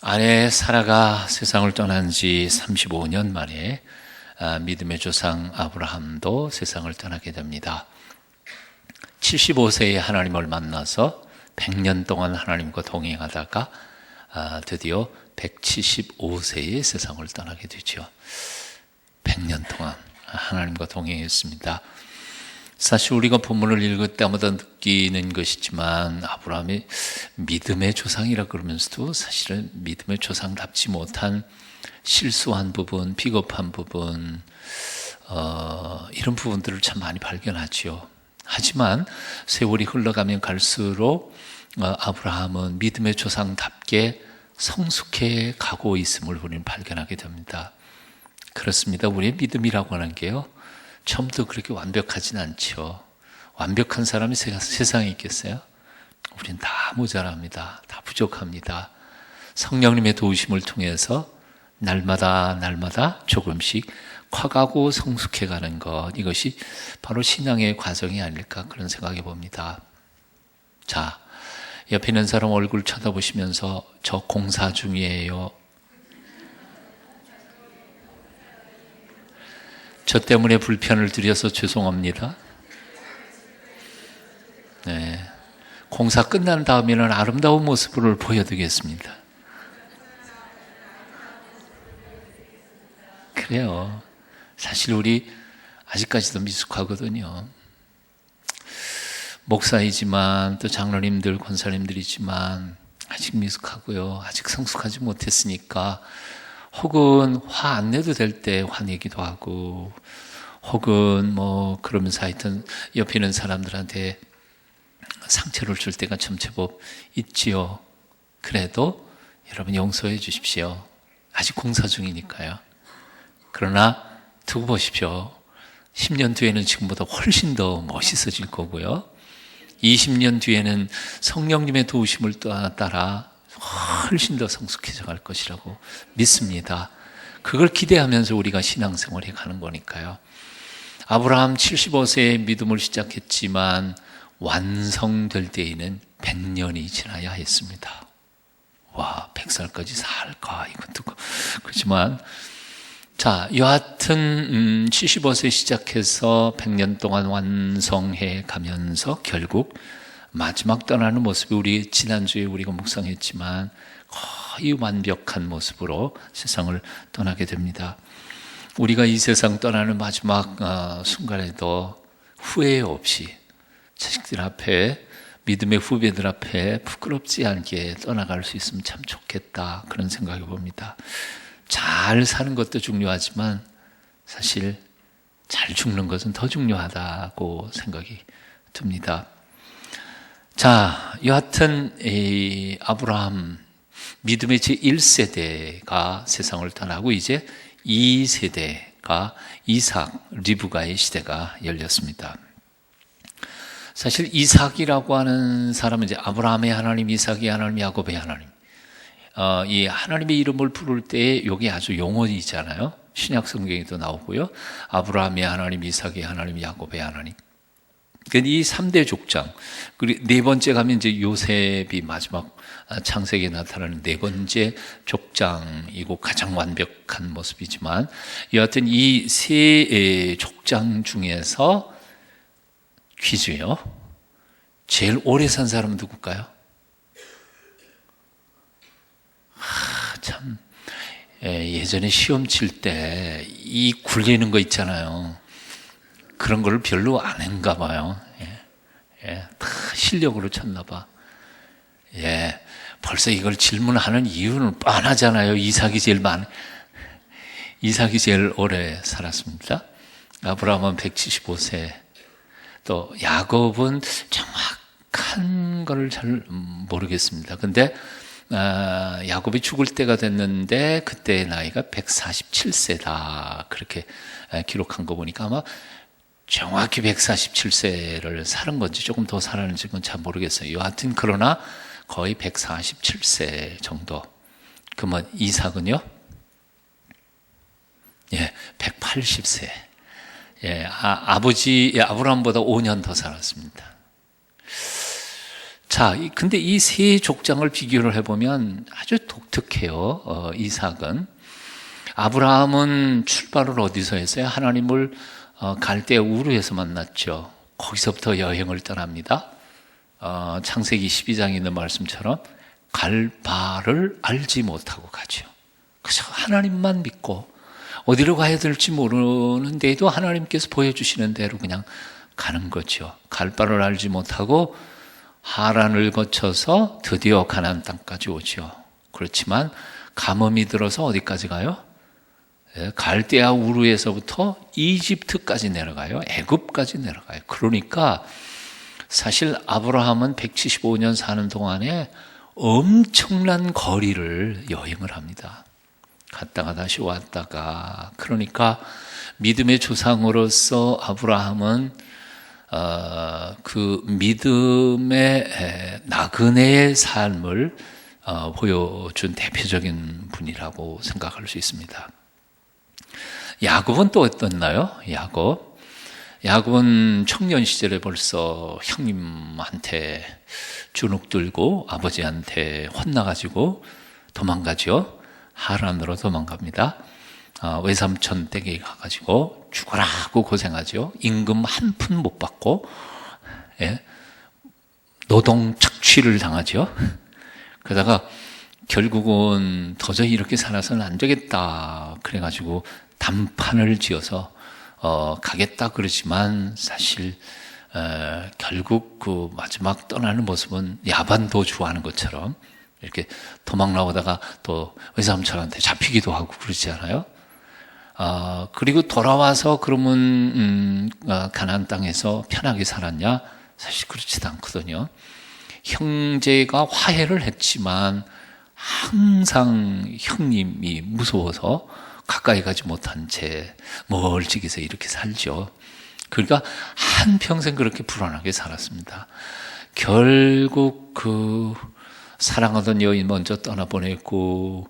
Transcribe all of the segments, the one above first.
아내 사라가 세상을 떠난 지 35년 만에 믿음의 조상 아브라함도 세상을 떠나게 됩니다. 75세에 하나님을 만나서 100년 동안 하나님과 동행하다가 드디어 175세에 세상을 떠나게 되죠. 100년 동안 하나님과 동행했습니다. 사실 우리가 본문을 읽을 때마다 느끼는 것이지만 아브라함이 믿음의 조상이라 그러면서도 사실은 믿음의 조상답지 못한 실수한 부분, 비겁한 부분, 이런 부분들을 참 많이 발견하지요. 하지만 세월이 흘러가면 갈수록 아브라함은 믿음의 조상답게 성숙해 가고 있음을 우리는 발견하게 됩니다. 그렇습니다. 우리의 믿음이라고 하는 게요, 처음부터 그렇게 완벽하진 않죠. 완벽한 사람이 세상에 있겠어요? 우린 다 모자랍니다. 다 부족합니다. 성령님의 도우심을 통해서 날마다 조금씩 커가고 성숙해가는 것, 이것이 바로 신앙의 과정이 아닐까 그런 생각해 봅니다. 자, 옆에 있는 사람 얼굴 쳐다보시면서 저 공사 중이에요. 저 때문에 불편을 드려서 죄송합니다. 네, 공사 끝난 다음에는 아름다운 모습을 보여드리겠습니다. 그래요. 사실 우리 아직까지도 미숙하거든요. 목사이지만 또 장로님들, 권사님들이지만 아직 미숙하고요. 아직 성숙하지 못했으니까 혹은 화 안 내도 될 때 화내기도 하고, 혹은 그러면서 하여튼 옆에 있는 사람들한테 상처를 줄 때가 참 제법 있지요. 그래도 여러분 용서해 주십시오. 아직 공사 중이니까요. 그러나 두고 보십시오. 10년 뒤에는 지금보다 훨씬 더 멋있어질 거고요. 20년 뒤에는 성령님의 도우심을 따라 훨씬 더 성숙해져 갈 것이라고 믿습니다. 그걸 기대하면서 우리가 신앙생활 해가는 거니까요. 아브라함 75세에 믿음을 시작했지만 완성될 때에는 100년이 지나야 했습니다. 와, 100살까지 살까? 이것도 그렇지만, 자, 여하튼 75세 시작해서 100년 동안 완성해 가면서 결국 마지막 떠나는 모습이 우리 지난주에 우리가 묵상했지만 거의 완벽한 모습으로 세상을 떠나게 됩니다. 우리가 이 세상 떠나는 마지막 순간에도 후회 없이 자식들 앞에, 믿음의 후배들 앞에 부끄럽지 않게 떠나갈 수 있으면 참 좋겠다, 그런 생각해 봅니다. 잘 사는 것도 중요하지만 사실 잘 죽는 것은 더 중요하다고 생각이 듭니다. 자, 여하튼 아브라함 믿음의 제1세대가 세상을 떠나고 이제 2세대가 이삭, 리브가의 시대가 열렸습니다. 사실 이삭이라고 하는 사람은 이제 아브라함의 하나님, 이삭의 하나님, 야곱의 하나님, 이 하나님의 이름을 부를 때 이게 아주 용어이잖아요. 신약 성경에도 나오고요. 아브라함의 하나님, 이삭의 하나님, 야곱의 하나님. 이 3대 족장, 그리고 네 번째 가면 이제 요셉이 마지막 창세기에 나타나는 네 번째 족장이고 가장 완벽한 모습이지만, 여하튼 이 세 족장 중에서 퀴즈요, 제일 오래 산 사람은 누굴까요? 참, 예전에 시험 칠 때 이 굴리는 거 있잖아요. 그런 걸 별로 안 했나 봐요. 다 실력으로 쳤나 봐. 벌써 이걸 질문하는 이유는 뻔하잖아요. 이삭이 제일 오래 살았습니다. 아브라함은 175세. 또 야곱은 정확한 걸 잘 모르겠습니다. 근데 야곱이 죽을 때가 됐는데 그때의 나이가 147세다. 그렇게 기록한 거 보니까 아마 정확히 147세를 살은 건지 조금 더 살았는지 그건 잘 모르겠어요. 여하튼 그러나 거의 147세 정도. 그러면 이삭은요? 180세. 아버지 아브라함보다 5년 더 살았습니다. 자, 근데 이 세 족장을 비교를 해보면 아주 독특해요. 이삭은. 아브라함은 출발을 어디서 했어요? 하나님을 갈대 우르에서 만났죠. 거기서부터 여행을 떠납니다. 창세기 12장에 있는 말씀처럼 갈 바를 알지 못하고 가죠. 그래서 하나님만 믿고 어디로 가야 될지 모르는데도 하나님께서 보여주시는 대로 그냥 가는 거죠. 갈 바를 알지 못하고 하란을 거쳐서 드디어 가나안 땅까지 오죠. 그렇지만 가뭄이 들어서 어디까지 가요? 갈대아 우르에서부터 이집트까지 내려가요. 애굽까지 내려가요. 그러니까 사실 아브라함은 175년 사는 동안에 엄청난 거리를 여행을 합니다. 갔다가 다시 왔다가. 그러니까 믿음의 조상으로서 아브라함은 그 믿음의 나그네의 삶을 보여준 대표적인 분이라고 생각할 수 있습니다. 야곱은 또 어땠나요? 야곱은 청년 시절에 벌써 형님한테 주눅 들고 아버지한테 혼나가지고 도망가죠. 하란으로 도망갑니다. 외삼촌 댁에 가가지고 죽어라고 고생하죠. 임금 한 푼 못 받고 노동 착취를 당하죠. 그러다가 결국은 도저히 이렇게 살아서는 안 되겠다. 그래가지고 단판을 지어서 가겠다 그러지만 사실 결국 그 마지막 떠나는 모습은 야반 도주하는 것처럼 이렇게 도망 나오다가 또 외삼촌한테 잡히기도 하고 그러지 않아요? 그리고 돌아와서 그러면 가나안 땅에서 편하게 살았냐? 사실 그렇지도 않거든요. 형제가 화해를 했지만 항상 형님이 무서워서 가까이 가지 못한 채 멀찍이서 이렇게 살죠. 그러니까 한평생 그렇게 불안하게 살았습니다. 결국 그 사랑하던 여인 먼저 떠나보냈고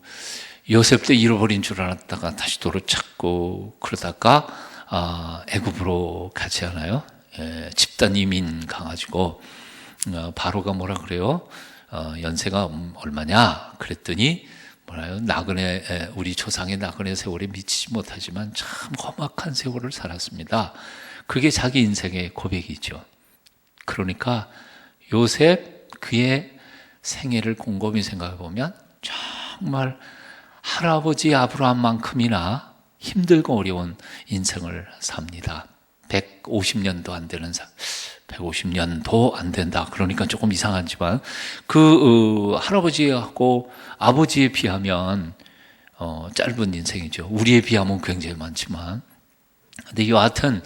요셉도 잃어버린 줄 알았다가 다시 도로 찾고 그러다가 애굽으로 가지 않아요? 집단 이민 가가지고 바로가 뭐라 그래요? 연세가 얼마냐? 그랬더니 뭐라요? 나그네 우리 조상의 나그네 세월에 미치지 못하지만 참 험악한 세월을 살았습니다. 그게 자기 인생의 고백이죠. 그러니까 요셉 그의 생애를 곰곰이 생각해 보면 정말 할아버지 아브라함만큼이나 힘들고 어려운 인생을 삽니다. 150년도 안 되는 150년도 안 된다. 그러니까 조금 이상하지만 그 할아버지하고 아버지에 비하면 짧은 인생이죠. 우리에 비하면 굉장히 많지만 근데 여하튼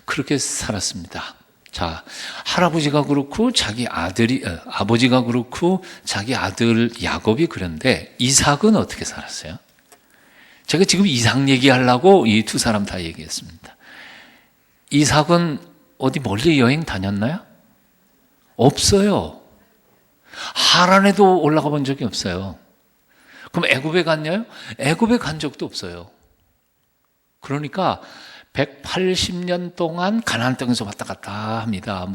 그렇게 살았습니다. 자, 할아버지가 그렇고 자기 아들이 아버지가 그렇고 자기 아들 야곱이 그런데 이삭은 어떻게 살았어요? 제가 지금 이삭 얘기하려고 이 두 사람 다 얘기했습니다. 이삭은 어디 멀리 여행 다녔나요? 없어요. 하란에도 올라가 본 적이 없어요. 그럼 애굽에 갔냐요? 애굽에 간 적도 없어요. 그러니까 180년 동안 가나안 땅에서 왔다 갔다 합니다.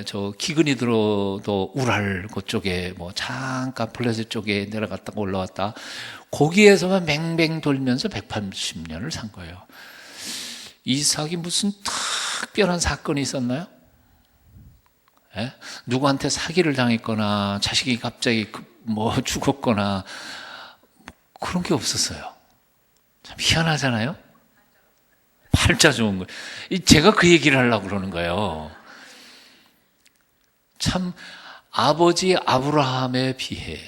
저 기근이 들어도 우랄 그쪽에 잠깐 플레셋 쪽에 내려갔다가 올라왔다. 거기에서만 맹맹 돌면서 180년을 산 거예요. 이삭이 무슨 특별한 사건이 있었나요? 누구한테 사기를 당했거나 자식이 갑자기 죽었거나 그런 게 없었어요. 참 희한하잖아요. 팔자 좋은 거예요. 제가 그 얘기를 하려고 그러는 거예요. 참 아버지 아브라함에 비해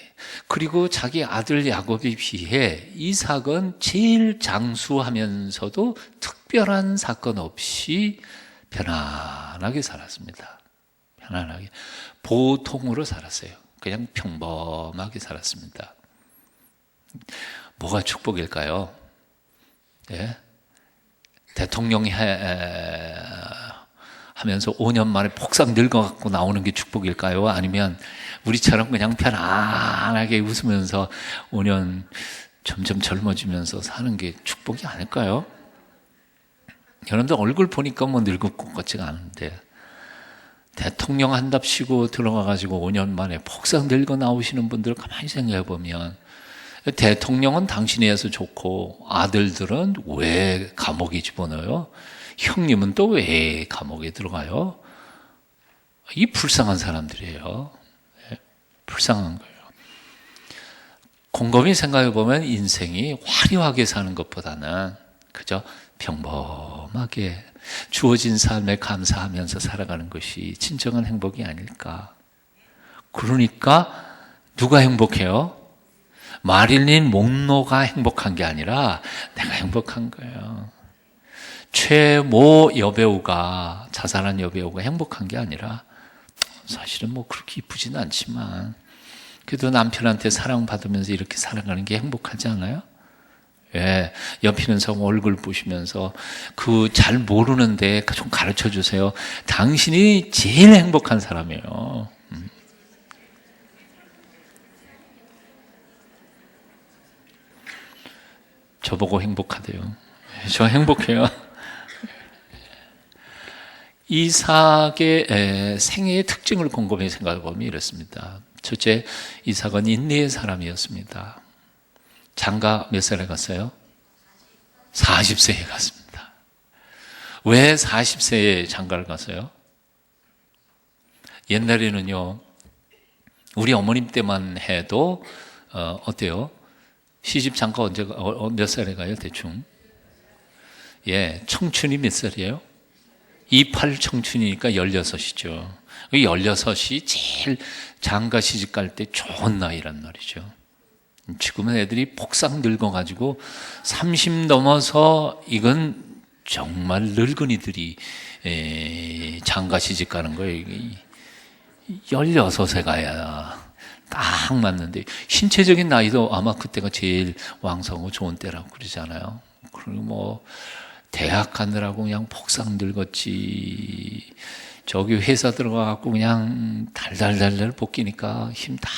그리고 자기 아들 야곱에 비해 이삭은 제일 장수하면서도 특별한 사건 없이 편안하게 살았습니다. 편안하게. 보통으로 살았어요. 그냥 평범하게 살았습니다. 뭐가 축복일까요? 예? 대통령 하면서 5년 만에 폭삭 늙어갖고 나오는 게 축복일까요? 아니면 우리처럼 그냥 편안하게 웃으면서 5년 점점 젊어지면서 사는 게 축복이 아닐까요? 여러분들 얼굴 보니까 늙을 것 같지가 않은데 대통령 한답시고 들어가가지고 5년 만에 폭삭 늙어 나오시는 분들 가만히 생각해 보면 대통령은 당신이 해서 좋고 아들들은 왜 감옥에 집어넣어요? 형님은 또 왜 감옥에 들어가요? 이 불쌍한 사람들이에요. 불쌍한 거예요. 곰곰이 생각해 보면 인생이 화려하게 사는 것보다는 그저 평범하게 주어진 삶에 감사하면서 살아가는 것이 진정한 행복이 아닐까. 그러니까 누가 행복해요? 마릴린 몬로가 행복한 게 아니라 내가 행복한 거예요. 최모 여배우가, 자살한 여배우가 행복한 게 아니라 사실은 뭐 그렇게 이쁘지는 않지만 그래도 남편한테 사랑받으면서 이렇게 살아가는 게 행복하지 않아요? 예, 옆에 있는 사람 얼굴 보시면서 그 잘 모르는데 좀 가르쳐 주세요. 당신이 제일 행복한 사람이에요. 저보고 행복하대요. 저 행복해요. 이삭의 생애의 특징을 곰곰이 생각해 보면 이렇습니다. 첫째, 이삭은 인내의 사람이었습니다. 장가 몇 살에 갔어요? 40세에 갔습니다. 왜 40세에 장가를 갔어요? 옛날에는요, 우리 어머님 때만 해도 어때요? 시집 장가 몇 살에 가요, 대충? 예, 청춘이 몇 살이에요? 28 청춘이니까 16이죠. 16이 제일 장가 시집 갈 때 좋은 나이란 말이죠. 지금은 애들이 폭삭 늙어가지고 30 넘어서 이건 정말 늙은이들이 장가 시집 가는 거예요. 16에 가야 딱 맞는데 신체적인 나이도 아마 그때가 제일 왕성하고 좋은 때라고 그러잖아요. 그리고 뭐 대학 가느라고 그냥 폭삭 늙었지. 저기 회사 들어가갖고 그냥 달달달달 볶이니까 힘 다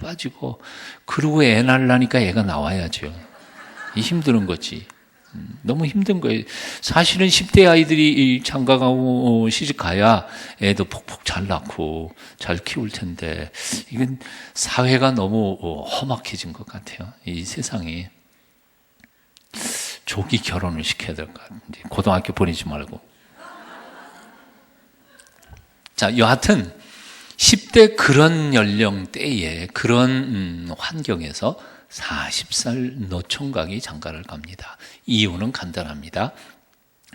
빠지고 그러고 애 낳으려니까 애가 나와야죠. 이 힘드는 거지. 너무 힘든 거예요. 사실은 10대 아이들이 장가 가고 시집 가야 애도 폭폭 잘 낳고 잘 키울 텐데 이건 사회가 너무 험악해진 것 같아요. 이 세상이. 조기 결혼을 시켜야 될 것 같은데 고등학교 보내지 말고. 자, 여하튼 10대 그런 연령대에 그런 환경에서 40살 노총각이 장가를 갑니다. 이유는 간단합니다.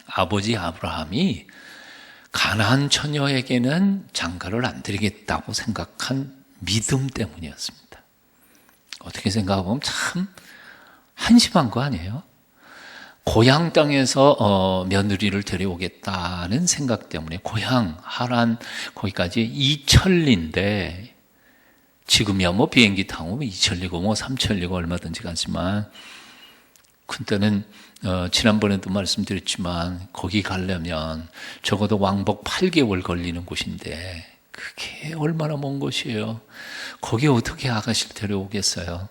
아버지 아브라함이 가나안 처녀에게는 장가를 안 드리겠다고 생각한 믿음 때문이었습니다. 어떻게 생각해보면 참 한심한 거 아니에요? 고향 땅에서 며느리를 데려오겠다는 생각 때문에 고향 하란 거기까지 2천리인데 지금이야 뭐 비행기 타고 2천리고 뭐 3천리고 얼마든지 가지만 그때는 지난번에도 말씀드렸지만 거기 가려면 적어도 왕복 8개월 걸리는 곳인데 그게 얼마나 먼 곳이에요. 거기 어떻게 아가씨를 데려오겠어요?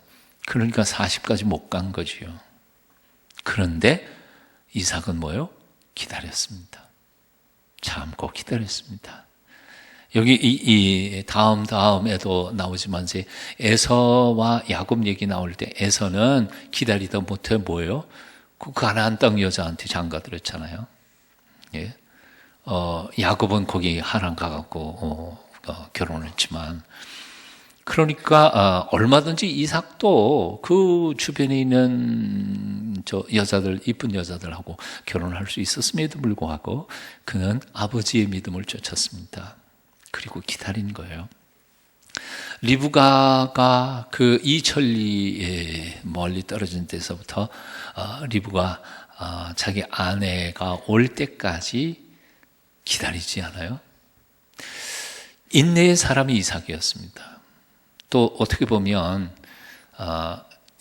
그러니까 40까지 못 간 거지요. 그런데 이삭은 뭐요? 기다렸습니다. 참고 기다렸습니다. 여기 이 다음에도 나오지만 이제 에서와 야곱 얘기 나올 때 에서는 기다리다 못해 뭐예요? 그 가나안 땅 여자한테 장가들었잖아요. 예. 야곱은 거기 하란 가갖고 결혼했지만 그러니까 얼마든지 이삭도 그 주변에 있는 저 여자들 이쁜 여자들하고 결혼할 수 있었음에도 불구하고 그는 아버지의 믿음을 쫓았습니다. 그리고 기다린 거예요. 리브가가 그 이천리에 멀리 떨어진 데서부터 리브가 자기 아내가 올 때까지 기다리지 않아요. 인내의 사람이 이삭이었습니다. 또 어떻게 보면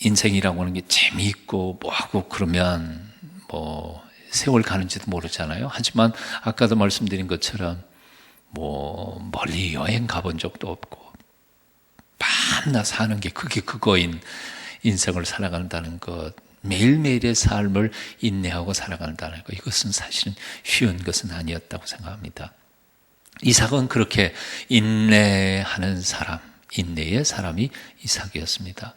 인생이라고 하는 게 재미있고 뭐하고 그러면 뭐 세월 가는지도 모르잖아요. 하지만 아까도 말씀드린 것처럼 뭐 멀리 여행 가본 적도 없고 밤낮 사는 게 그게 그거인 인생을 살아간다는 것, 매일매일의 삶을 인내하고 살아간다는 것, 이것은 사실은 쉬운 것은 아니었다고 생각합니다. 이삭은 그렇게 인내하는 사람, 인내의 사람이 이삭이었습니다.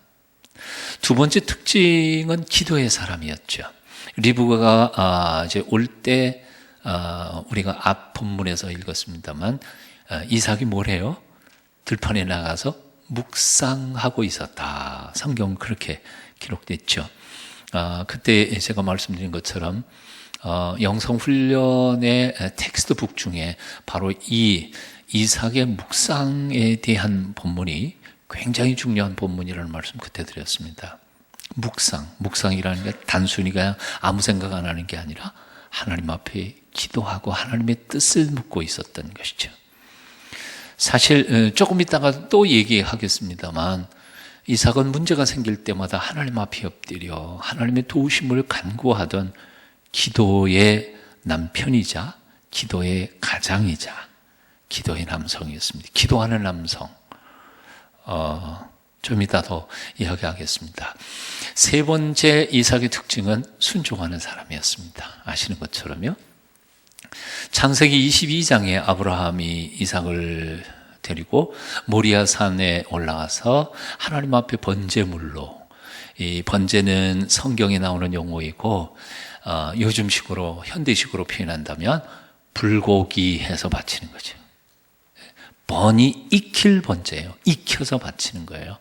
두 번째 특징은 기도의 사람이었죠. 리브가가 이제 올 때 우리가 앞 본문에서 읽었습니다만 이삭이 뭘 해요? 들판에 나가서 묵상하고 있었다. 성경은 그렇게 기록됐죠. 그때 제가 말씀드린 것처럼 영성훈련의 텍스트북 중에 바로 이 이삭의 묵상에 대한 본문이 굉장히 중요한 본문이라는 말씀 그때 드렸습니다. 묵상이라는 게 단순히 그냥 아무 생각 안 하는 게 아니라 하나님 앞에 기도하고 하나님의 뜻을 묻고 있었던 것이죠. 사실 조금 있다가 또 얘기하겠습니다만 이삭은 문제가 생길 때마다 하나님 앞에 엎드려 하나님의 도우심을 간구하던 기도의 남편이자 기도의 가장이자 기도의 남성이었습니다. 기도하는 남성. 좀 이따 더 이야기하겠습니다. 세 번째 이삭의 특징은 순종하는 사람이었습니다. 아시는 것처럼요. 창세기 22장에 아브라함이 이삭을 데리고 모리아 산에 올라가서 하나님 앞에 번제물로, 이 번제는 성경에 나오는 용어이고 요즘식으로 현대식으로 표현한다면 불고기 해서 바치는 거죠. 번이 익힐 번제예요. 익혀서 바치는 거예요.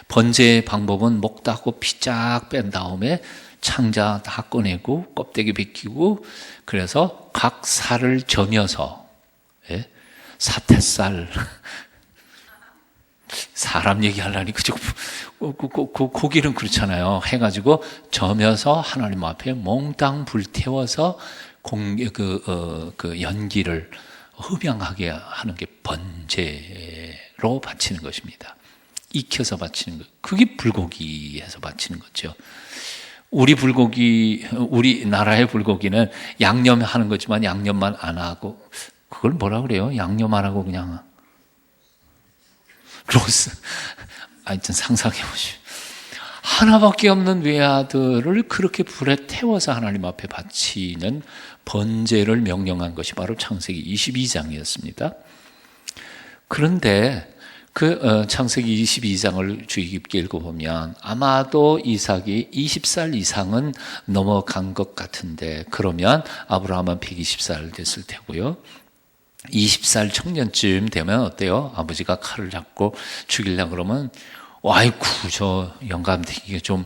번제의 방법은 목 닦고 피 쫙 뺀 다음에 창자 다 꺼내고 껍데기 벗기고 그래서 각 살을 점여서 사태살 사람 얘기하려니 그죠? 고기는 그렇잖아요. 해가지고 점여서 하나님 앞에 몽땅 불태워서 그 연기를 흡양하게 하는 게 번제로 바치는 것입니다. 익혀서 바치는 것. 그게 불고기에서 바치는 거죠. 우리나라의 불고기는 양념하는 거지만 양념만 안 하고, 그걸 뭐라 그래요? 양념 안 하고 그냥 로스. 하여튼 상상해 보시오. 하나밖에 없는 외아들을 그렇게 불에 태워서 하나님 앞에 바치는 번제를 명령한 것이 바로 창세기 22장이었습니다. 그런데 그 창세기 22장을 주의 깊게 읽어보면 아마도 이삭이 20살 이상은 넘어간 것 같은데, 그러면 아브라함은 120살 됐을 테고요. 20살 청년쯤 되면 어때요? 아버지가 칼을 잡고 죽이려고 그러면 아이쿠 저 영감 되게 좀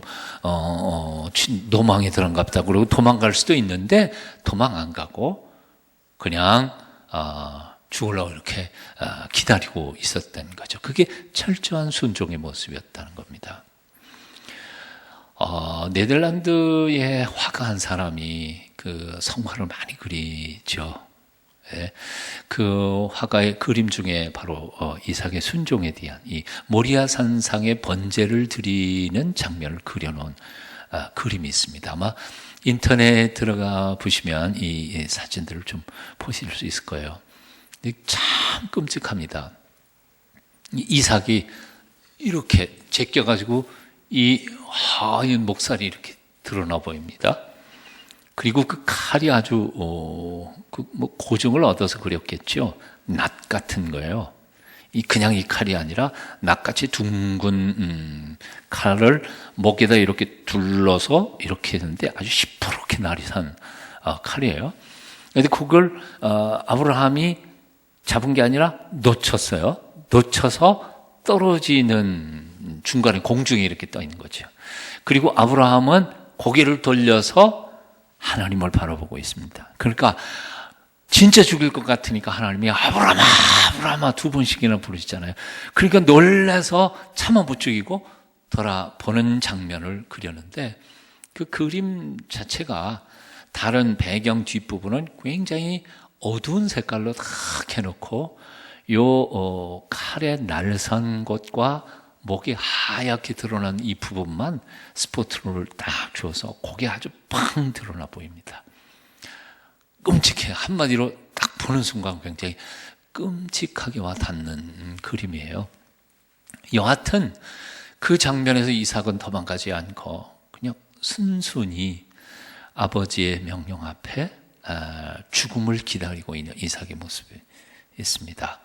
노망에 들어간갑다 그러고 도망갈 수도 있는데 도망 안 가고 그냥 죽으려고 이렇게 기다리고 있었던 거죠. 그게 철저한 순종의 모습이었다는 겁니다. 네덜란드의 화가한 사람이 그 성화를 많이 그리죠. 그 화가의 그림 중에 바로 이삭의 순종에 대한 이 모리아 산상의 번제를 드리는 장면을 그려놓은 그림이 있습니다. 아마 인터넷 들어가 보시면 이 사진들을 좀 보실 수 있을 거예요. 참 끔찍합니다. 이삭이 이렇게 제껴가지고 이 하얀 목살이 이렇게 드러나 보입니다. 그리고 그 칼이 아주 고증을 얻어서 그렸겠죠. 낫 같은 거예요. 그냥 이 칼이 아니라 낫같이 둥근 칼을 목에다 이렇게 둘러서 이렇게 했는데 아주 시퍼렇게 날이 산 칼이에요. 그런데 그걸 아브라함이 잡은 게 아니라 놓쳤어요. 놓쳐서 떨어지는 중간에 공중에 이렇게 떠 있는 거죠. 그리고 아브라함은 고개를 돌려서 하나님을 바라보고 있습니다. 그러니까 진짜 죽일 것 같으니까 하나님이 아브라함아 아브라함아 두 번씩이나 부르시잖아요. 그러니까 놀라서 차마 못 죽이고 돌아보는 장면을 그렸는데 그 그림 자체가 다른 배경 뒷부분은 굉장히 어두운 색깔로 딱 해놓고 요 칼의 날선 곳과 목이 하얗게 드러난 이 부분만 스포트를 딱 줘서 고개 아주 팡 드러나 보입니다. 끔찍해. 한마디로 딱 보는 순간 굉장히 끔찍하게 와 닿는 그림이에요. 여하튼 그 장면에서 이삭은 도망가지 않고 그냥 순순히 아버지의 명령 앞에 죽음을 기다리고 있는 이삭의 모습이 있습니다.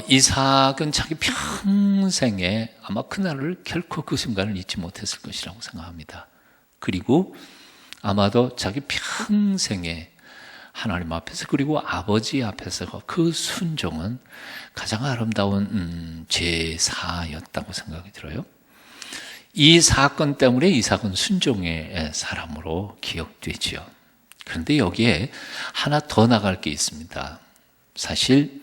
이삭은 자기 평생에 아마 그날을 결코 그 순간을 잊지 못했을 것이라고 생각합니다. 그리고 아마도 자기 평생에 하나님 앞에서 그리고 아버지 앞에서 그 순종은 가장 아름다운 제사였다고 생각이 들어요. 이 사건 때문에 이삭은 순종의 사람으로 기억되지요. 그런데 여기에 하나 더 나갈 게 있습니다. 사실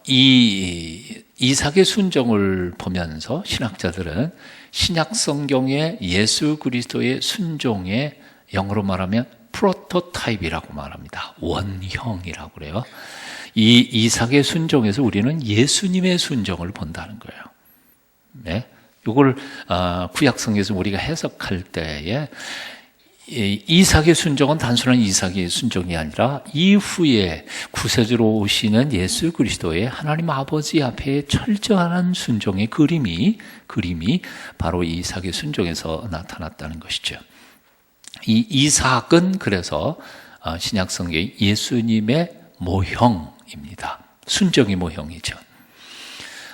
이 이삭의 순종을 보면서 신학자들은 신약 성경의 예수 그리스도의 순종의 영어로 말하면 프로토타입이라고 말합니다. 원형이라고 그래요. 이 이삭의 순종에서 우리는 예수님의 순종을 본다는 거예요. 네? 이걸 구약성에서 우리가 해석할 때에 이삭의 순종은 단순한 이삭의 순종이 아니라 이후에 구세주로 오시는 예수 그리스도의 하나님 아버지 앞에 철저한 순종의 그림이 바로 이삭의 순종에서 나타났다는 것이죠. 이 이삭은 그래서 신약성경의 예수님의 모형입니다. 순종의 모형이죠.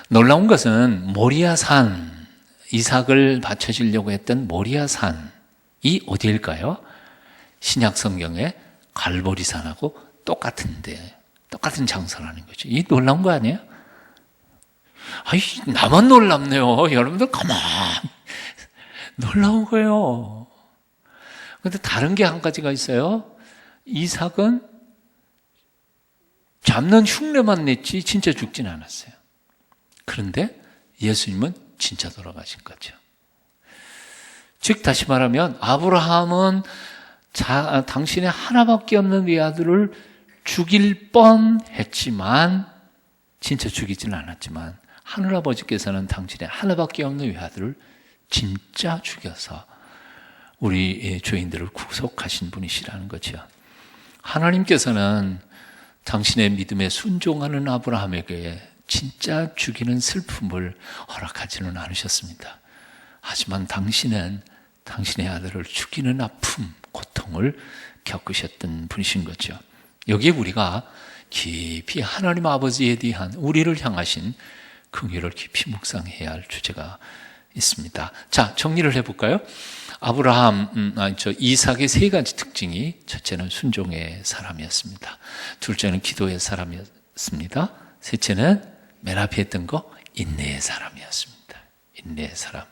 놀라운 것은 모리아산, 이삭을 바쳐주려고 했던 모리아산이 어디일까요? 신약성경의 갈보리산하고 똑같은 장소라는 거죠. 이 놀라운 거 아니에요? 나만 놀랍네요. 여러분들 가만히 놀라운 거예요. 그런데 다른 게 한 가지가 있어요. 이삭은 잡는 흉내만 냈지 진짜 죽진 않았어요. 그런데 예수님은 진짜 돌아가신 거죠. 즉 다시 말하면 아브라함은 당신의 하나밖에 없는 외아들을 죽일 뻔했지만 진짜 죽이지는 않았지만 하늘아버지께서는 당신의 하나밖에 없는 외아들을 진짜 죽여서 우리 죄인들을 구속하신 분이시라는 거죠. 하나님께서는 당신의 믿음에 순종하는 아브라함에게 진짜 죽이는 슬픔을 허락하지는 않으셨습니다. 하지만 당신은 당신의 아들을 죽이는 아픔, 고통을 겪으셨던 분이신 거죠. 여기에 우리가 깊이 하나님 아버지에 대한 우리를 향하신 긍휼을 깊이 묵상해야 할 주제가 있습니다. 자, 정리를 해볼까요? 이삭의 세 가지 특징이 첫째는 순종의 사람이었습니다. 둘째는 기도의 사람이었습니다. 셋째는 맨 앞에 했던 거 인내의 사람이었습니다. 인내의 사람.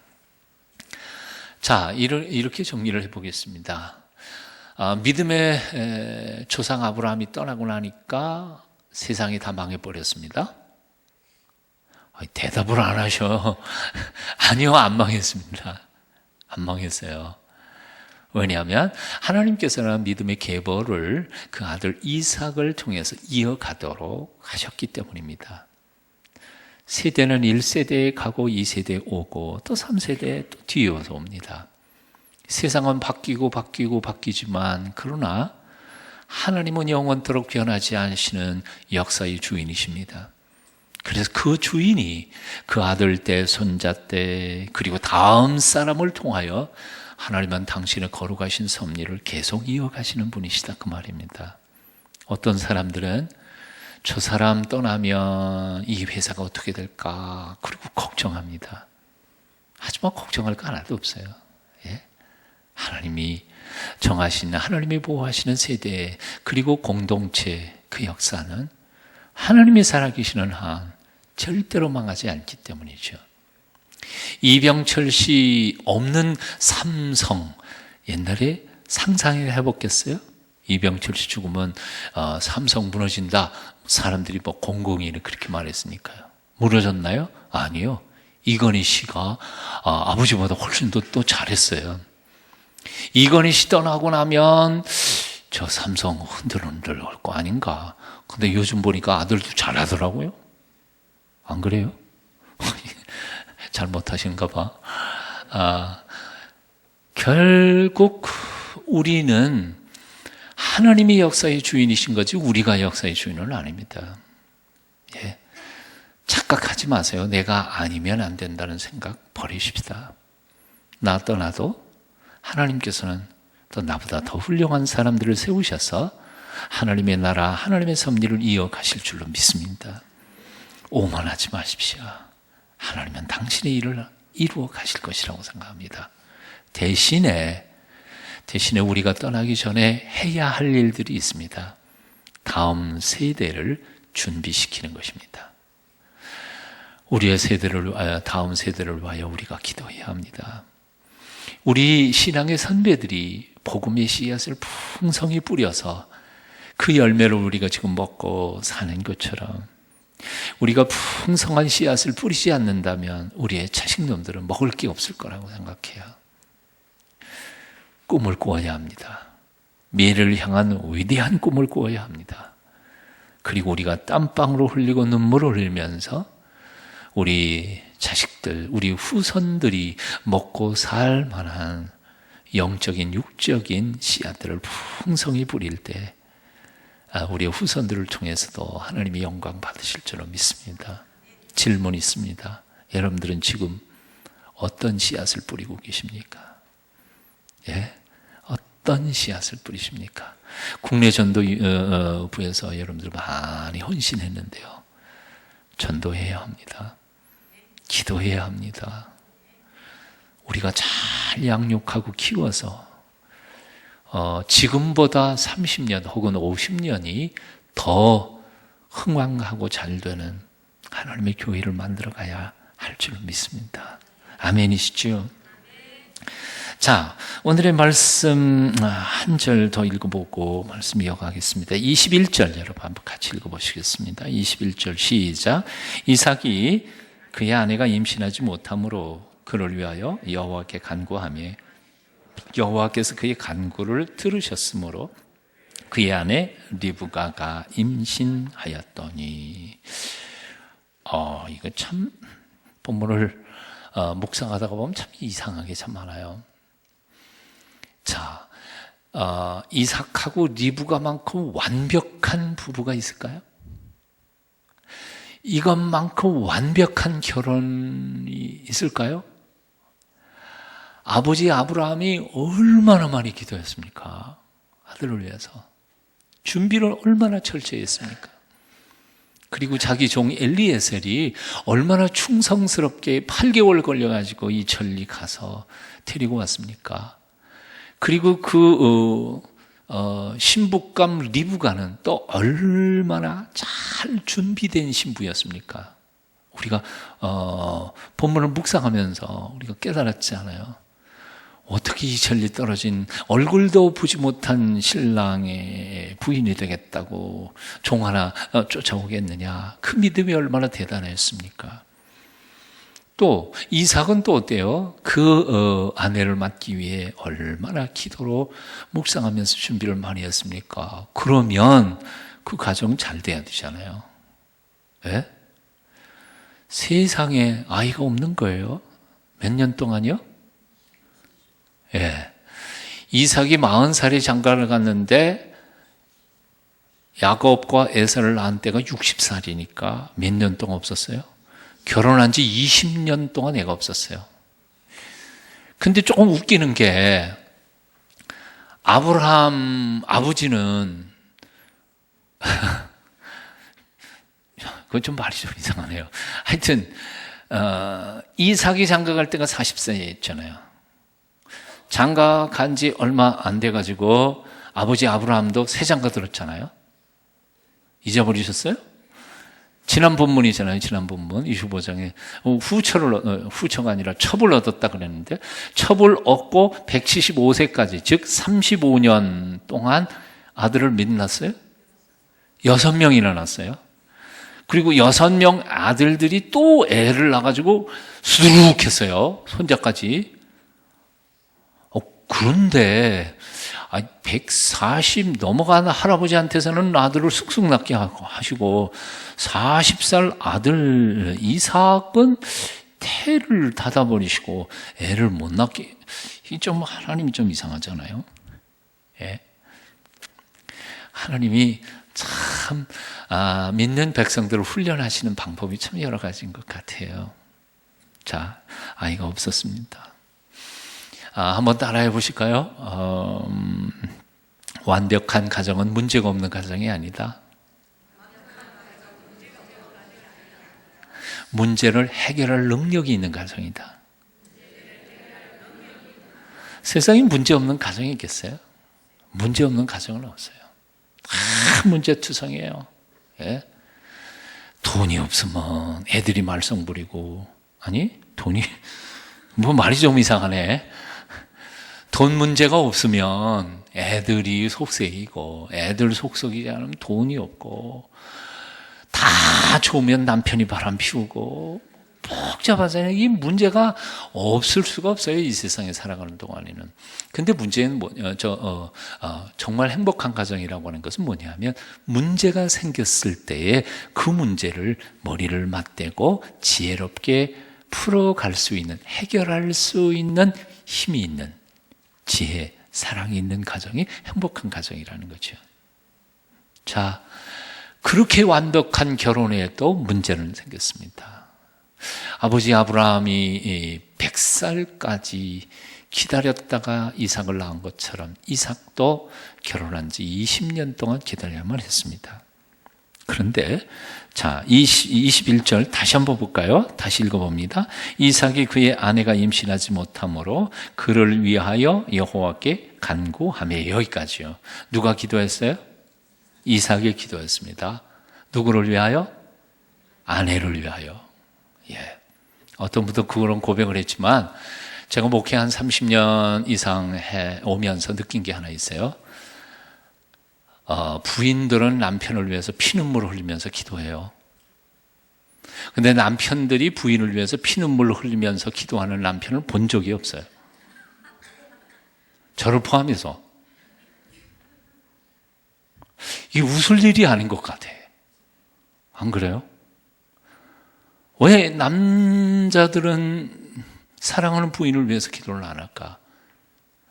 자, 이렇게 정리를 해보겠습니다. 믿음의 조상 아브라함이 떠나고 나니까 세상이 다 망해버렸습니다. 대답을 안 하셔. 아니요, 안 망했습니다. 안 망했어요. 왜냐하면 하나님께서는 믿음의 계보를 그 아들 이삭을 통해서 이어가도록 하셨기 때문입니다. 세대는 1세대에 가고 2세대에 오고 또 3세대에 또 뒤이어서 옵니다. 세상은 바뀌지만 그러나 하나님은 영원토록 변하지 않으시는 역사의 주인이십니다. 그래서 그 주인이 그 아들 때, 손자 때, 그리고 다음 사람을 통하여 하나님은 당신의 거룩하신 섭리를 계속 이어가시는 분이시다 그 말입니다. 어떤 사람들은 저 사람 떠나면 이 회사가 어떻게 될까 그리고 걱정합니다. 하지만 걱정할 거 하나도 없어요. 예? 하나님이 정하시는, 하나님이 보호하시는 세대 그리고 공동체 그 역사는 하나님이 살아계시는 한 절대로 망하지 않기 때문이죠. 이병철 씨 없는 삼성, 옛날에 상상해 해봤겠어요? 이병철 씨 죽으면 삼성 무너진다. 사람들이 공공연히 그렇게 말했으니까요. 무너졌나요? 아니요. 이건희 씨가 아버지보다 훨씬 더 잘했어요. 이건희 씨 떠나고 나면 저 삼성 흔들흔들 할 거 아닌가. 근데 요즘 보니까 아들도 잘하더라고요. 안 그래요? 잘못하신가 봐. 결국 우리는 하나님이 역사의 주인이신 거지 우리가 역사의 주인은 아닙니다. 예. 착각하지 마세요. 내가 아니면 안 된다는 생각 버리십시다. 나 떠나도 하나님께서는 또 나보다 더 훌륭한 사람들을 세우셔서 하나님의 나라, 하나님의 섭리를 이어가실 줄로 믿습니다. 오만하지 마십시오. 하나님은 당신의 일을 이루어 가실 것이라고 생각합니다. 대신에 우리가 떠나기 전에 해야 할 일들이 있습니다. 다음 세대를 준비시키는 것입니다. 우리의 세대를 위하여, 다음 세대를 위하여 우리가 기도해야 합니다. 우리 신앙의 선배들이 복음의 씨앗을 풍성히 뿌려서 그 열매를 우리가 지금 먹고 사는 것처럼 우리가 풍성한 씨앗을 뿌리지 않는다면 우리의 자식놈들은 먹을 게 없을 거라고 생각해요. 꿈을 꾸어야 합니다. 미래를 향한 위대한 꿈을 꾸어야 합니다. 그리고 우리가 땀방울을 흘리고 눈물을 흘리면서 우리 자식들, 우리 후손들이 먹고 살 만한 영적인, 육적인 씨앗들을 풍성히 뿌릴 때 우리의 후손들을 통해서도 하나님이 영광 받으실 줄로 믿습니다. 질문이 있습니다. 여러분들은 지금 어떤 씨앗을 뿌리고 계십니까? 예? 어떤 씨앗을 뿌리십니까? 국내 전도부에서 여러분들 많이 헌신했는데요. 전도해야 합니다. 기도해야 합니다. 우리가 잘 양육하고 키워서 지금보다 30년 혹은 50년이 더 흥왕하고 잘 되는 하나님의 교회를 만들어 가야 할 줄 믿습니다. 아멘이시죠? 자, 오늘의 말씀 한 절 더 읽어보고 말씀 이어가겠습니다. 21절 여러분 한번 같이 읽어보시겠습니다. 21절 시작. 이삭이 그의 아내가 임신하지 못함으로 그를 위하여 여호와께 간구하며 여호와께서 그의 간구를 들으셨으므로 그의 아내 리브가가 임신하였더니 이거 참 본문을 묵상하다가 보면 참 이상하게 참 많아요. 자, 이삭하고 리브가만큼 완벽한 부부가 있을까요? 이것만큼 완벽한 결혼이 있을까요? 아버지 아브라함이 얼마나 많이 기도했습니까? 아들을 위해서. 준비를 얼마나 철저히 했습니까? 그리고 자기 종 엘리에셀이 얼마나 충성스럽게 8개월 걸려가지고 이 전리 가서 데리고 왔습니까? 그리고 신부감 리브가는 또 얼마나 잘 준비된 신부였습니까? 우리가 본문을 묵상하면서 우리가 깨달았지 않아요? 어떻게 이 전리 떨어진 얼굴도 보지 못한 신랑의 부인이 되겠다고 종 하나 쫓아오겠느냐? 그 믿음이 얼마나 대단했습니까? 또 이삭은 또 어때요? 그 아내를 맡기 위해 얼마나 기도로 묵상하면서 준비를 많이 했습니까? 그러면 그 가정 잘 돼야 되잖아요. 예? 세상에 아이가 없는 거예요. 몇 년 동안요? 예. 이삭이 40살에 장가를 갔는데 야곱과 에사를 낳은 때가 60살이니까 몇 년 동안 없었어요? 결혼한 지 20년 동안 애가 없었어요. 근데 조금 웃기는 게 아브라함 아버지는 그건 좀 말이 좀 이상하네요. 하여튼 이삭이 장가 갈 때가 40세였잖아요. 장가 간 지 얼마 안 돼가지고 아버지 아브라함도 새 장가 들었잖아요. 잊어버리셨어요? 지난 본문이잖아요. 지난 본문 25장에 후처가 아니라 첩을 얻었다 그랬는데 첩을 얻고 175세까지 즉 35년 동안 아들을 몇 낳았어요? 6명이나 낳았어요. 그리고 6명 아들들이 또 애를 낳아가지고 수두룩했어요. 손자까지. 그런데 140 넘어간 할아버지한테서는 아들을 쑥쑥 낳게 하시고 40살 아들 이삭은 태를 닫아버리시고 애를 못 낳게, 좀 하나님이 좀 이상하잖아요. 예. 하나님이 참 믿는 백성들을 훈련하시는 방법이 참 여러 가지인 것 같아요. 자, 아이가 없었습니다. 한번 따라해 보실까요? 완벽한 가정은 문제가 없는 가정이 아니다. 문제를 해결할 능력이 있는 가정이다. 세상에 문제 없는 가정이 있겠어요? 문제 없는 가정은 없어요. 다 문제투성이에요. 예? 돈이 없으면 애들이 말썽 부리고, 아니 돈이 뭐 말이 좀 이상하네. 돈 문제가 없으면 애들이 속색이고, 애들 속썩이지 않으면 돈이 없고, 다 좋으면 남편이 바람 피우고, 복잡하잖아요. 이 문제가 없을 수가 없어요, 이 세상에 살아가는 동안에는. 근데 문제는 정말 행복한 가정이라고 하는 것은 뭐냐면, 문제가 생겼을 때에 그 문제를 머리를 맞대고 지혜롭게 풀어갈 수 있는, 해결할 수 있는 힘이 있는, 지혜, 사랑이 있는 가정이 행복한 가정이라는 거죠. 자, 그렇게 완벽한 결혼에 또 문제는 생겼습니다. 아버지 아브라함이 100살까지 기다렸다가 이삭을 낳은 것처럼 이삭도 결혼한 지 20년 동안 기다려야만 했습니다. 그런데 자, 21절 다시 한번 볼까요? 다시 읽어봅니다. 이삭이 그의 아내가 임신하지 못하므로 그를 위하여 여호와께 간구하며, 여기까지요. 누가 기도했어요? 이삭이 기도했습니다. 누구를 위하여? 아내를 위하여. 예. 어떤 분도 그런 고백을 했지만, 제가 목회 한 30년 이상 해 오면서 느낀 게 하나 있어요. 부인들은 남편을 위해서 피눈물을 흘리면서 기도해요. 근데 남편들이 부인을 위해서 피눈물을 흘리면서 기도하는 남편을 본 적이 없어요. 저를 포함해서. 이게 웃을 일이 아닌 것 같아. 안 그래요? 왜 남자들은 사랑하는 부인을 위해서 기도를 안 할까?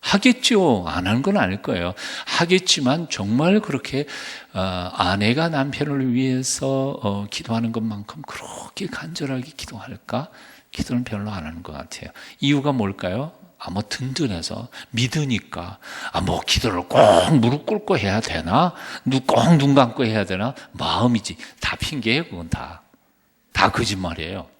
하겠죠. 안 하는 건 아닐 거예요. 하겠지만 정말 그렇게 아내가 남편을 위해서 기도하는 것만큼 그렇게 간절하게 기도할까? 기도는 별로 안 하는 것 같아요. 이유가 뭘까요? 뭐 든든해서 믿으니까. 뭐 기도를 꼭 무릎 꿇고 해야 되나? 꼭 눈 감고 해야 되나? 마음이지. 다 핑계예요. 그건 다 거짓말이에요.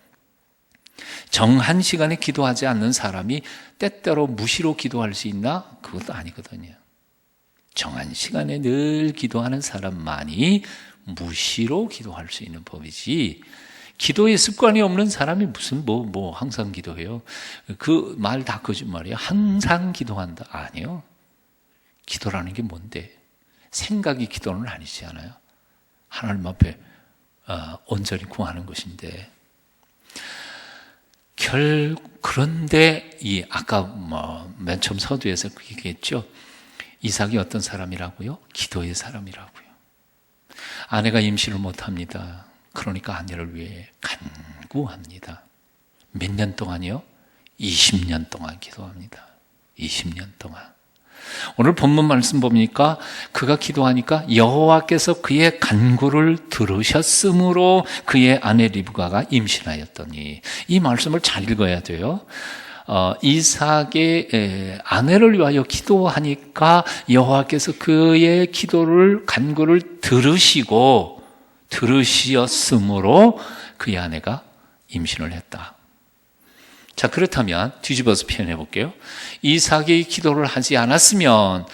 정한 시간에 기도하지 않는 사람이 때때로 무시로 기도할 수 있나? 그것도 아니거든요. 정한 시간에 늘 기도하는 사람만이 무시로 기도할 수 있는 법이지, 기도에 습관이 없는 사람이 무슨 항상 기도해요. 그 말 다 거짓말이에요. 항상 기도한다. 아니요. 기도라는 게 뭔데? 생각이 기도는 아니지 않아요? 하나님 앞에 온전히 구하는 것인데. 그런데 아까 맨 처음 서두에서 그 얘기했죠. 이삭이 어떤 사람이라고요? 기도의 사람이라고요. 아내가 임신을 못합니다. 그러니까 아내를 위해 간구합니다. 몇 년 동안이요? 20년 동안 기도합니다. 20년 동안. 오늘 본문 말씀 보니까 그가 기도하니까 여호와께서 그의 간구를 들으셨으므로 그의 아내 리브가가 임신하였더니, 이 말씀을 잘 읽어야 돼요. 이삭의 아내를 위하여 기도하니까 여호와께서 그의 간구를 들으셨으므로 그의 아내가 임신을 했다. 자, 그렇다면 뒤집어서 표현해 볼게요. 이삭이 기도를 하지 않았으면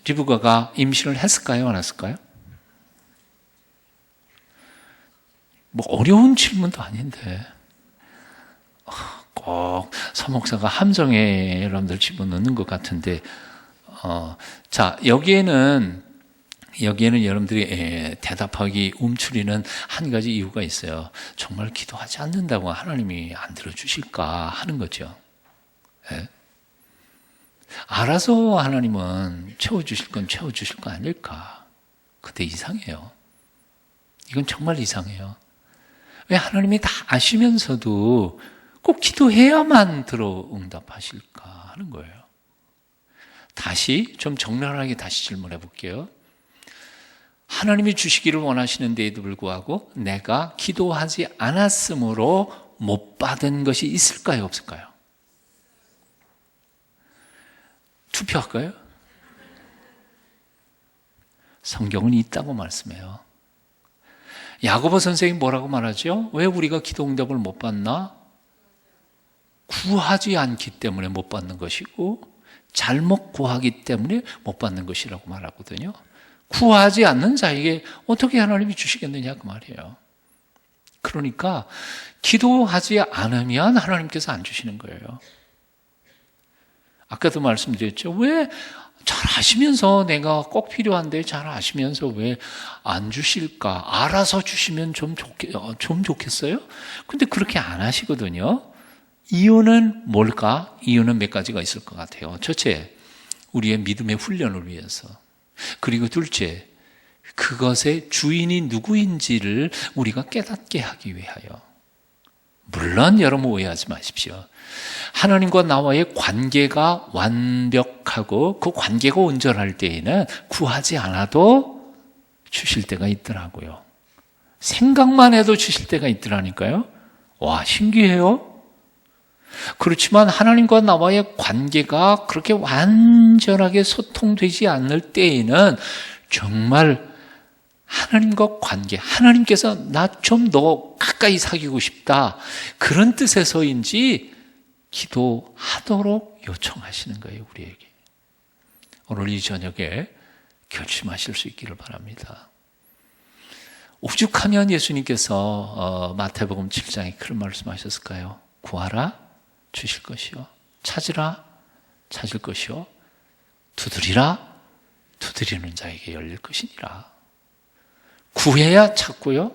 리브가가 임신을 했을까요? 안 했을까요? 어려운 질문도 아닌데 꼭 서목사가 함정에 여러분들 집어넣는 것 같은데, 자, 여기에는 여러분들이 대답하기 움츠리는 한 가지 이유가 있어요. 정말 기도하지 않는다고 하나님이 안 들어주실까 하는 거죠. 예? 알아서 하나님은 채워주실 건 채워주실 거 아닐까? 근데 이상해요. 이건 정말 이상해요. 왜 하나님이 다 아시면서도 꼭 기도해야만 들어 응답하실까 하는 거예요. 다시 좀 적나라하게 다시 질문해 볼게요. 하나님이 주시기를 원하시는데에도 불구하고 내가 기도하지 않았으므로 못 받은 것이 있을까요? 없을까요? 투표할까요? 성경은 있다고 말씀해요. 야고보 선생이 뭐라고 말하죠? 왜 우리가 기도 응답을 못 받나? 구하지 않기 때문에 못 받는 것이고 잘못 구하기 때문에 못 받는 것이라고 말하거든요. 구하지 않는 자에게 어떻게 하나님이 주시겠느냐 그 말이에요. 그러니까 기도하지 않으면 하나님께서 안 주시는 거예요. 아까도 말씀드렸죠. 왜 잘 아시면서 내가 꼭 필요한데 잘 아시면서 왜 안 주실까? 알아서 주시면 좀 좋겠어요? 근데 그렇게 안 하시거든요. 이유는 뭘까? 이유는 몇 가지가 있을 것 같아요. 첫째, 우리의 믿음의 훈련을 위해서. 그리고 둘째, 그것의 주인이 누구인지를 우리가 깨닫게 하기 위하여. 물론 여러분 오해하지 마십시오. 하나님과 나와의 관계가 완벽하고 그 관계가 온전할 때에는 구하지 않아도 주실 때가 있더라고요. 생각만 해도 주실 때가 있더라니까요. 와, 신기해요. 그렇지만 하나님과 나와의 관계가 그렇게 완전하게 소통되지 않을 때에는 정말 하나님과 관계, 하나님께서 나 좀 더 가까이 사귀고 싶다, 그런 뜻에서인지 기도하도록 요청하시는 거예요, 우리에게. 오늘 이 저녁에 결심하실 수 있기를 바랍니다. 오죽하면 예수님께서 마태복음 7장에 그런 말씀하셨을까요? 구하라, 주실 것이요. 찾으라, 찾을 것이요. 두드리라, 두드리는 자에게 열릴 것이니라. 구해야 찾고요.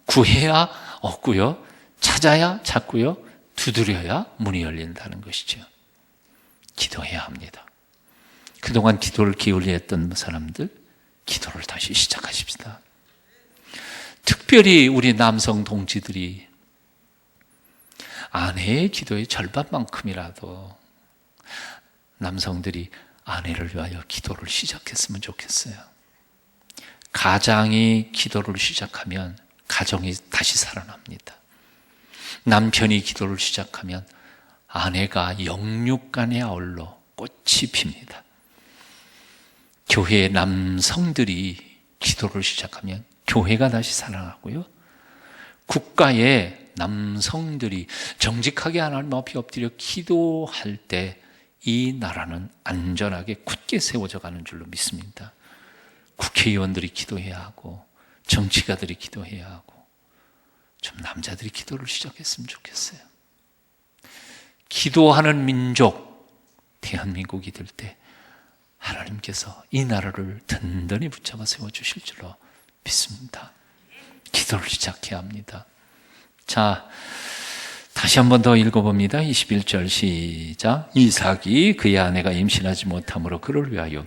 구해야 얻고요. 찾아야 찾고요. 두드려야 문이 열린다는 것이죠. 기도해야 합니다. 그동안 기도를 기울여 했던 사람들, 기도를 다시 시작하십시다. 특별히 우리 남성 동지들이 아내의 기도의 절반만큼이라도 남성들이 아내를 위하여 기도를 시작했으면 좋겠어요. 가장이 기도를 시작하면 가정이 다시 살아납니다. 남편이 기도를 시작하면 아내가 영육간의 아울러 꽃이 핍니다. 교회의 남성들이 기도를 시작하면 교회가 다시 살아나고요. 국가의 남성들이 정직하게 하나님 앞에 엎드려 기도할 때 이 나라는 안전하게 굳게 세워져 가는 줄로 믿습니다. 국회의원들이 기도해야 하고 정치가들이 기도해야 하고 좀 남자들이 기도를 시작했으면 좋겠어요. 기도하는 민족, 대한민국이 될 때 하나님께서 이 나라를 든든히 붙잡아 세워주실 줄로 믿습니다. 기도를 시작해야 합니다. 자, 다시 한 번 더 읽어봅니다. 21절 시작. 이삭이 그의 아내가 임신하지 못함으로 그를 위하여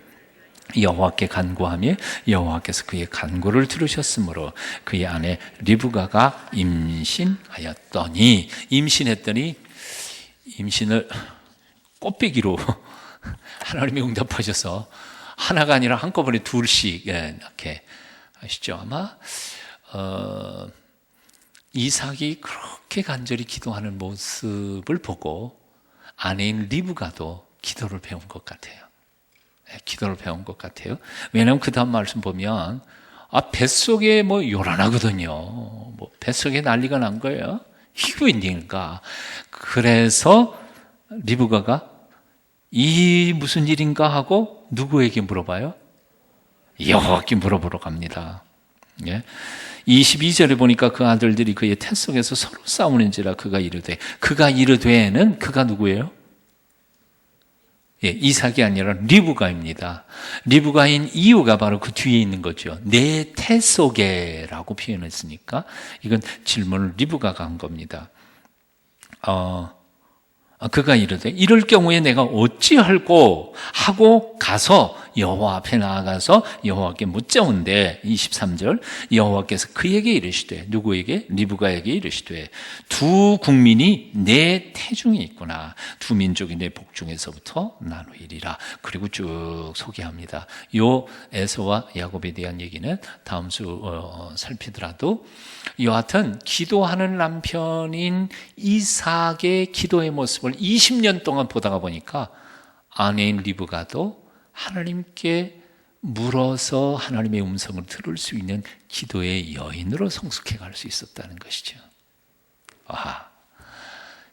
여호와께 간구하며 여호와께서 그의 간구를 들으셨으므로 그의 아내 리브가가 임신하였더니, 임신했더니 임신을 꽃배기로 하나님이 응답하셔서 하나가 아니라 한꺼번에 둘씩 이렇게 하시죠. 아마 이삭이 그렇게 간절히 기도하는 모습을 보고 아내인 리브가도 기도를 배운 것 같아요. 기도를 배운 것 같아요. 왜냐하면 그 다음 말씀 보면 뱃속에 요란하거든요. 뱃속에 난리가 난 거예요. 이게 웬일인가. 그래서 리브가가 이 무슨 일인가 하고 누구에게 물어봐요? 여호와께 물어보러 갑니다. 22절에 보니까 그 아들들이 그의 태 속에서 서로 싸우는지라 그가 이르되는 그가 누구예요? 이삭이 아니라 리브가입니다. 리브가인 이유가 바로 그 뒤에 있는 거죠. 내 태 속에라고 표현했으니까 이건 질문을 리브가가 한 겁니다. 그가 이르되 이럴 경우에 내가 어찌할꼬 하고 가서 여호와 앞에 나아가서 여호와께 묻자온대. 23절 여호와께서 그에게 이르시되, 누구에게? 리브가에게 이르시되 두 국민이 내 태중에 있구나. 두 민족이 내 복중에서부터 나누이리라. 그리고 쭉 소개합니다. 요 에서와 야곱에 대한 얘기는 다음 주 살피더라도, 여하튼 기도하는 남편인 이삭의 기도의 모습을 20년 동안 보다가 보니까 아내인 리브가도 하나님께 물어서 하나님의 음성을 들을 수 있는 기도의 여인으로 성숙해 갈 수 있었다는 것이죠.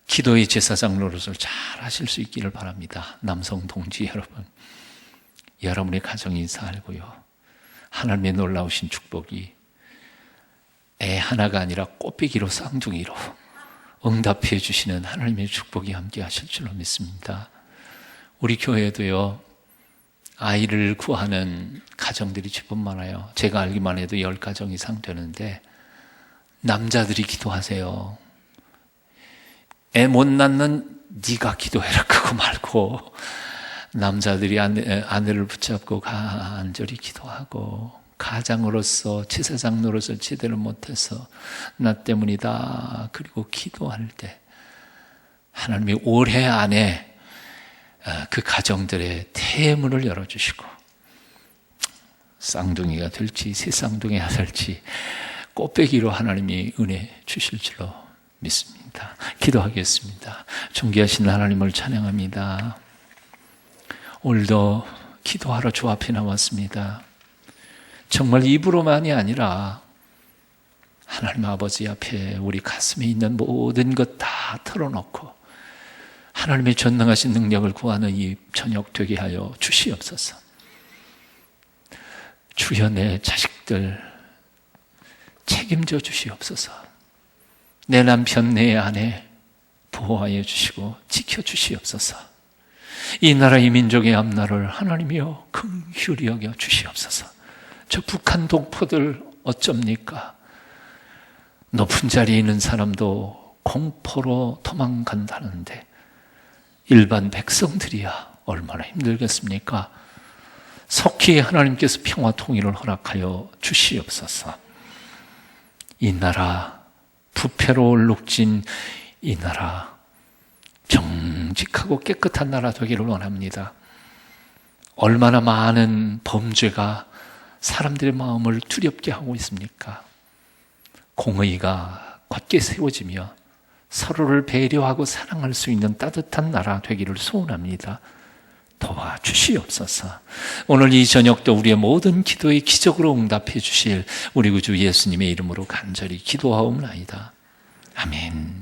기도의 제사장 노릇을 잘 하실 수 있기를 바랍니다. 남성 동지 여러분, 여러분의 가정이 살고요, 하나님의 놀라우신 축복이 애 하나가 아니라 꽃배기로 쌍둥이로 응답해 주시는 하나님의 축복이 함께 하실 줄로 믿습니다. 우리 교회도요, 아이를 구하는 가정들이 제법 많아요. 제가 알기만 해도 10가정 이상 되는데, 남자들이 기도하세요. 애 못 낳는 네가 기도해라 그거 말고, 남자들이 아내를 붙잡고 간절히 기도하고, 가장으로서 제사장 노릇을 제대로 못해서 나 때문이다 그리고 기도할 때 하나님이 올해 안에 그 가정들의 태문을 열어주시고, 쌍둥이가 될지 새 쌍둥이가 될지 꽃배기로 하나님이 은혜 주실 줄로 믿습니다. 기도하겠습니다. 존귀하신 하나님을 찬양합니다. 오늘도 기도하러 주 앞에 나왔습니다. 정말 입으로만이 아니라 하나님 아버지 앞에 우리 가슴에 있는 모든 것 다 털어놓고 하나님의 전능하신 능력을 구하는 이 저녁 되게 하여 주시옵소서. 주여, 내 자식들 책임져 주시옵소서. 내 남편, 내 아내 보호하여 주시고 지켜 주시옵소서. 이 나라 이 민족의 앞날을 하나님이여 긍휼히 여겨 주시옵소서. 저 북한 동포들 어쩝니까? 높은 자리에 있는 사람도 공포로 도망간다는데 일반 백성들이야 얼마나 힘들겠습니까? 속히 하나님께서 평화 통일을 허락하여 주시옵소서. 이 나라, 부패로 얼룩진 이 나라, 정직하고 깨끗한 나라 되기를 원합니다. 얼마나 많은 범죄가 사람들의 마음을 두렵게 하고 있습니까? 공의가 굳게 세워지며 서로를 배려하고 사랑할 수 있는 따뜻한 나라 되기를 소원합니다. 도와주시옵소서. 오늘 이 저녁도 우리의 모든 기도에 기적으로 응답해 주실 우리 구주 예수님의 이름으로 간절히 기도하옵나이다. 아멘.